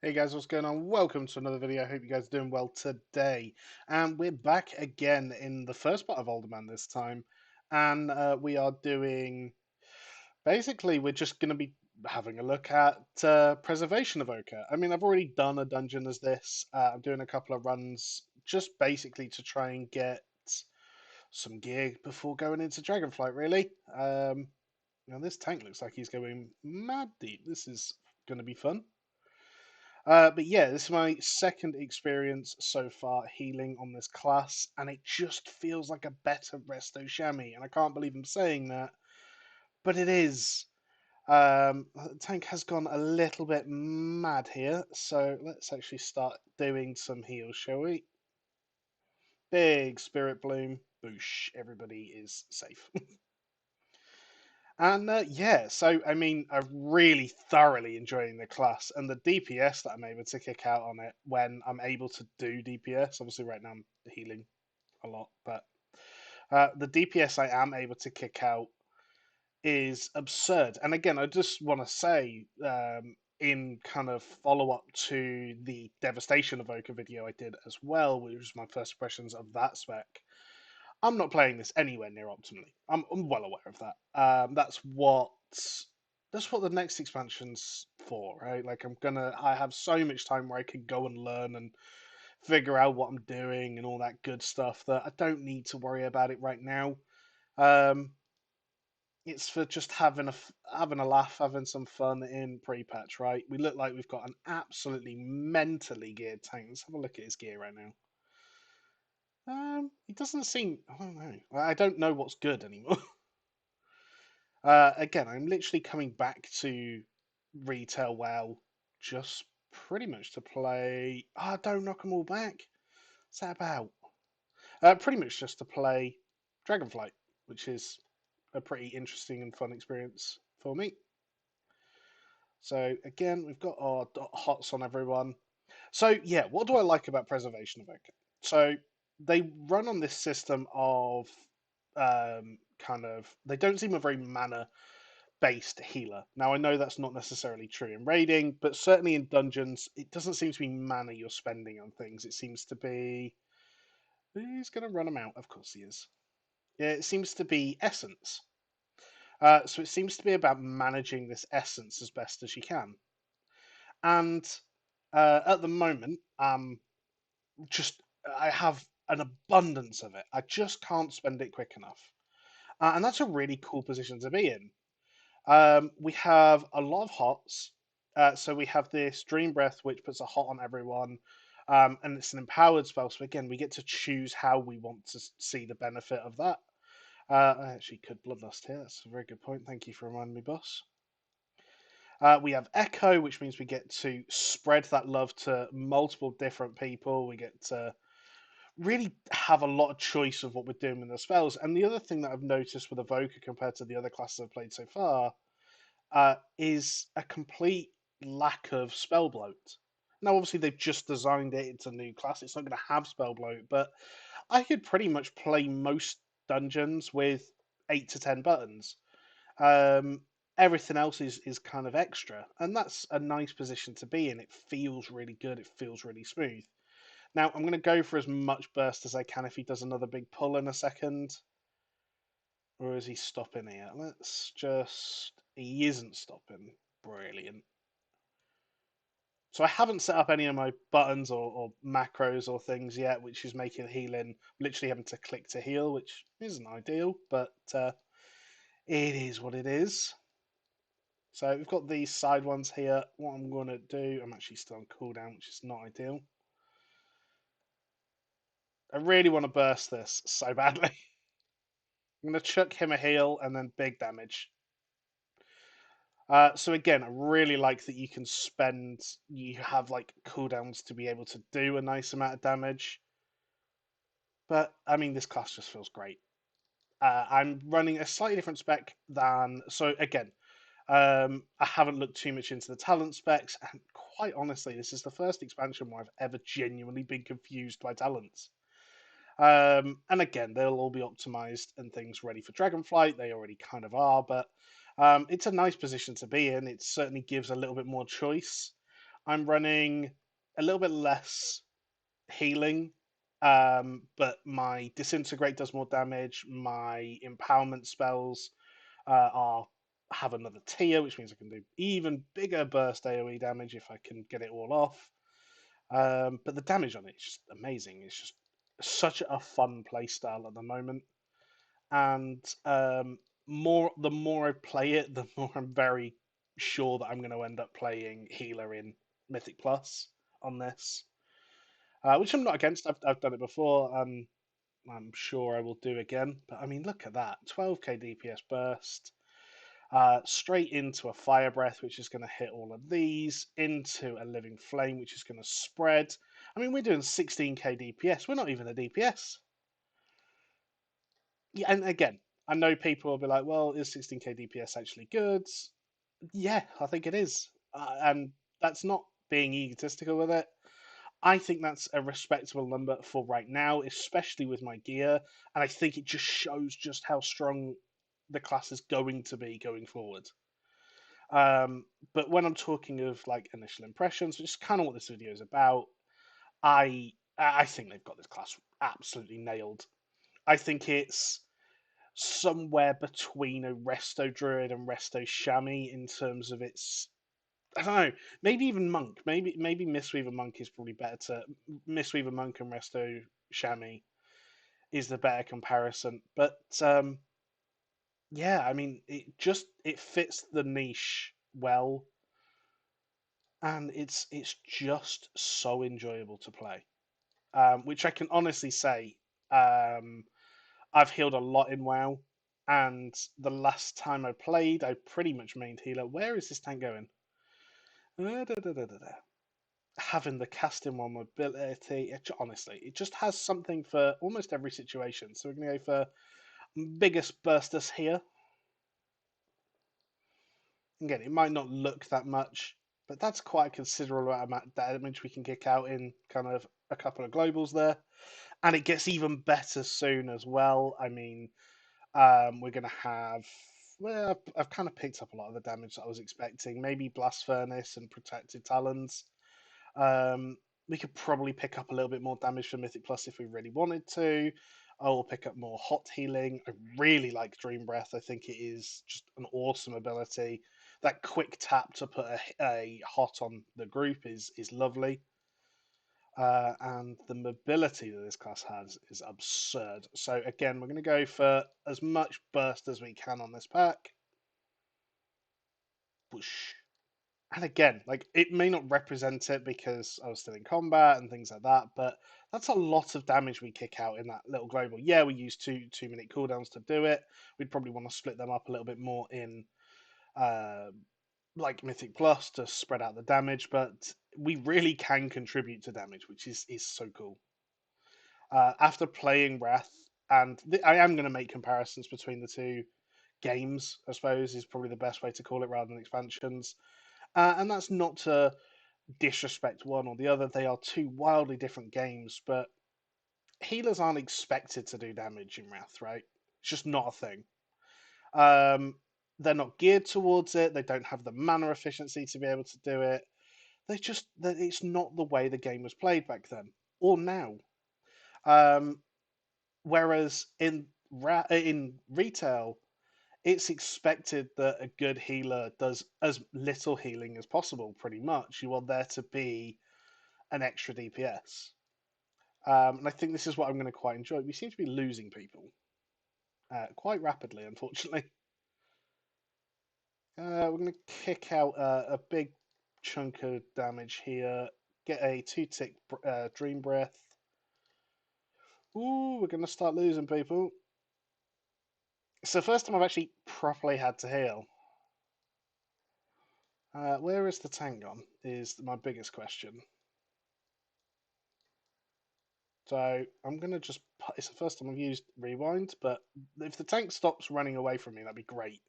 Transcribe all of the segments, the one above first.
Hey guys, what's going on? Welcome to another video. I hope you guys are doing well today. And we're back again in the first part of Older Man this time. And we are doing basically, we're just going to be having a look at Preservation Evoker. I mean, I've already done a dungeon as this. I'm doing a couple of runs just basically to try and get some gear before going into Dragonflight, really. Now, this tank looks like he's going mad deep. This is going to be fun. But yeah, this is my second experience so far healing on this class, and it just feels like a better Resto Chamois, and I can't believe I'm saying that, but it is. The tank has gone a little bit mad here, so let's actually start doing some heals, shall we? Big Spirit Bloom, boosh, everybody is safe. And yeah, so I mean, I'm really thoroughly enjoying the class and the DPS that I'm able to kick out on it when I'm able to do DPS. Obviously, right now I'm healing a lot, but the DPS I am able to kick out is absurd. And again, I just want to say, in kind of follow up to the Devastation Evoker video I did as well, which was my first impressions of that spec. I'm not playing this anywhere near optimally. I'm well aware of that. That's what the next expansion's for, right? Like I have so much time where I can go and learn and figure out what I'm doing and all that good stuff that I don't need to worry about it right now. Um, it's for just having a laugh, having some fun in pre-patch, right? We look like we've got an absolutely mentally geared tank. Let's have a look at his gear right now. He doesn't seem. I don't know. I don't know what's good anymore. Again, I'm literally coming back to retail WoW just pretty much to play. Ah, don't knock them all back. What's that about? Pretty much just to play Dragonflight, which is a pretty interesting and fun experience for me. So again, we've got our hots on everyone. So yeah, what do I like about Preservation of Evoker? So they run on this system of kind of they don't seem a very mana based healer. Now I know that's not necessarily true in raiding, but certainly in dungeons, it doesn't seem to be mana you're spending on things. It seems to be he's going to run them out. Of course he is. Yeah, it seems to be essence. So it seems to be about managing this essence as best as you can. And at the moment, just I have an abundance of it. I just can't spend it quick enough, and that's a really cool position to be in. We have a lot of hots. So we have this Dream Breath, which puts a hot on everyone, and it's an empowered spell. So again, we get to choose how we want to see the benefit of that. I actually could Bloodlust here. That's a very good point. Thank you for reminding me, boss. We have Echo, which means we get to spread that love to multiple different people. We get to really have a lot of choice of what we're doing with the spells. And the other thing that I've noticed with Evoker compared to the other classes I've played so far is a complete lack of spell bloat. Now, obviously, they've just designed it. It's a new class. It's not going to have spell bloat, but I could pretty much play most dungeons with 8 to 10 buttons. Um, Everything else is kind of extra, and that's a nice position to be in. It feels really good. It feels really smooth. Now, I'm going to go for as much burst as I can if he does another big pull in a second. Or is he stopping here? Let's just. He isn't stopping. Brilliant. So I haven't set up any of my buttons or macros or things yet, which is making healing literally having to click to heal, which isn't ideal, but it is what it is. So we've got these side ones here. What I'm going to do, I'm actually still on cooldown, which is not ideal. I really want to burst this so badly. I'm going to chuck him a heal and then big damage. So again, I really like that you can you have like cooldowns to be able to do a nice amount of damage. But I mean, this class just feels great. I'm running a slightly different spec than so again. I haven't looked too much into the talent specs, and quite honestly, this is the first expansion where I've ever genuinely been confused by talents. And again, they'll all be optimized and things ready for Dragonflight. They already kind of are, but it's a nice position to be in. It certainly gives a little bit more choice. I'm running a little bit less healing, but my disintegrate does more damage. My empowerment spells are have another tier, which means I can do even bigger burst AOE damage if I can get it all off. But the damage on it is just amazing. It's just such a fun playstyle at the moment, and more the more I play it, the more I'm very sure that I'm going to end up playing healer in Mythic Plus on this, which I'm not against. I've done it before, and I'm sure I will do again. But I mean, look at that, 12k DPS burst. Straight into a fire breath, which is going to hit all of these, into a living flame, which is going to spread. I mean, we're doing 16k DPS. We're not even a DPS. Yeah, and again, I know people will be like, "Well, is 16k DPS actually good?" Yeah, I think it is, and that's not being egotistical with it. I think that's a respectable number for right now, especially with my gear, and I think it just shows just how strong the class is going to be going forward. But when I'm talking of like initial impressions, which is kind of what this video is about, I think they've got this class absolutely nailed. I think it's somewhere between a Resto Druid and Resto Shami in terms of its. I don't know. Maybe even Monk. Maybe Mistweaver Monk is probably better. Mistweaver Monk and Resto Shami is the better comparison. But yeah, I mean, it fits the niche well, and it's just so enjoyable to play. Which I can honestly say, um, I've healed a lot in WoW, and the last time I played, I pretty much mained healer. Where is this tank going? Having the casting one mobility, honestly, it just has something for almost every situation. So we're going to go for biggest bursters here. Again, it might not look that much, but that's quite a considerable amount of damage we can kick out in kind of a couple of globals there. And it gets even better soon as well. I mean, we're going to have. Well, I've kind of picked up a lot of the damage that I was expecting. Maybe Blast Furnace and Protected Talons. Um, we could probably pick up a little bit more damage for Mythic Plus if we really wanted to. I will pick up more hot healing. I really like Dream Breath. I think it is just an awesome ability. That quick tap to put a hot on the group is lovely. And the mobility that this class has is absurd. So again, we're going to go for as much burst as we can on this pack. Whoosh. And again, like it may not represent it because I was still in combat and things like that, but that's a lot of damage we kick out in that little global. Yeah, we use 2 minute cooldowns to do it. We'd probably want to split them up a little bit more in uh, like Mythic Plus to spread out the damage, but we really can contribute to damage, which is so cool. After playing Wrath, and I am going to make comparisons between the two games, I suppose, is probably the best way to call it rather than expansions. And that's not to disrespect one or the other. They are two wildly different games, but healers aren't expected to do damage in Wrath, right? It's just not a thing. Um, they're not geared towards it. They don't have the mana efficiency to be able to do it. It's not the way the game was played back then or now. Um, whereas in retail, it's expected that a good healer does as little healing as possible. Pretty much, you are there to be an extra DPS. And I think this is what I'm going to quite enjoy. We seem to be losing people quite rapidly, unfortunately. We're going to kick out a big chunk of damage here. Get a 2-tick Dream Breath. Ooh, we're going to start losing people. It's the first time I've actually properly had to heal. Where is the tank gone? Is my biggest question. So I'm going to just. It's the first time I've used Rewind, but if the tank stops running away from me, that'd be great.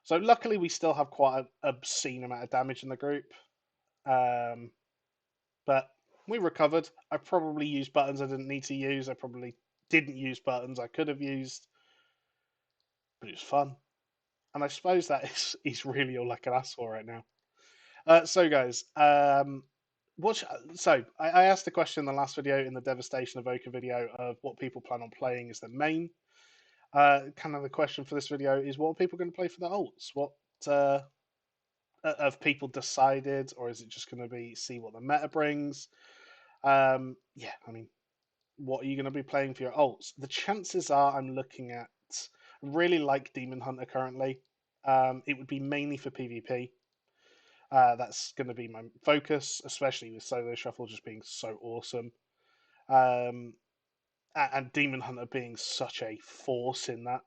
So luckily, we still have quite an obscene amount of damage in the group. Um, but we recovered. I probably used buttons I didn't need to use. I probably didn't use buttons I could have used, but it was fun. And I suppose that is really all I can ask for right now. So guys, what? So I asked the question in the last video, in the Devastation Evoker video, of what people plan on playing as their main. Kind of the question for this video is, what are people going to play for the alts? What uh, have people decided, or is it just going to be see what the meta brings? Yeah, I mean, what are you going to be playing for your alts? The chances are I'm looking at really like Demon Hunter currently. It would be mainly for PvP. That's going to be my focus, especially with Solo Shuffle just being so awesome. Um, and Demon Hunter being such a force in that.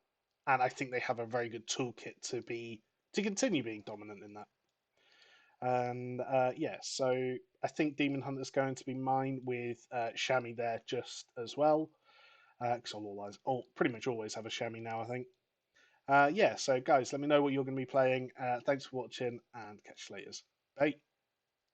And I think they have a very good toolkit to continue being dominant in that. And yeah, so I think Demon Hunter's going to be mine with Shami there just as well. Because I'll pretty much always have a Shami now, I think. Yeah, so guys, let me know what you're going to be playing. Thanks for watching, and catch you later. Bye.